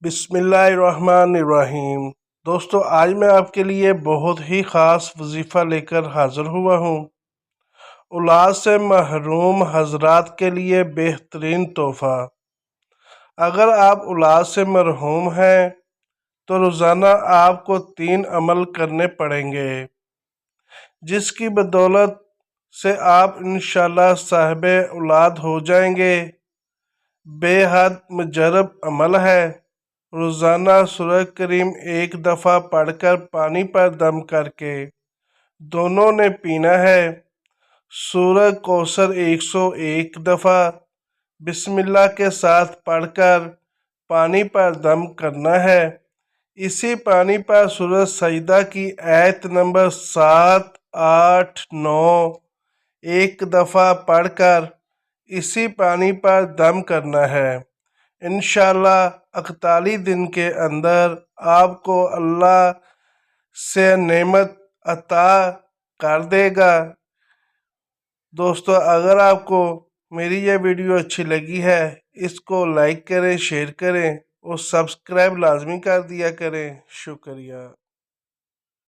बिस्मिल्लाहिर्रहमानिर्रहीम। दोस्तों, आज मैं आपके लिए बहुत ही ख़ास वजीफ़ा लेकर हाज़िर हुआ हूँ। औलाद से महरूम हजरात के लिए बेहतरीन तोहफ़ा। अगर आप औलाद से महरूम हैं तो रोज़ाना आपको 3 अमल करने पड़ेंगे, जिसकी बदौलत से आप इंशाअल्लाह साहिब औलाद हो जाएंगे। बेहद मुजरब अमल है। रोज़ाना सूरह करीम एक दफ़ा पढ़कर पानी पर दम करके दोनों ने पीना है। सूरह कौसर 101 दफ़ा बिस्मिल्लाह के साथ पढ़कर पानी पर दम करना है। इसी पानी पर सूरह सजदा की आयत नंबर 7, 8, 9 एक दफ़ा पढ़कर इसी पानी पर दम करना है। इंशाअल्लाह 41 दिन के अंदर आपको अल्लाह से नेमत अता कर देगा। दोस्तों, अगर आपको मेरी यह वीडियो अच्छी लगी है, इसको लाइक करें, शेयर करें और सब्सक्राइब लाजमी कर दिया करें। शुक्रिया।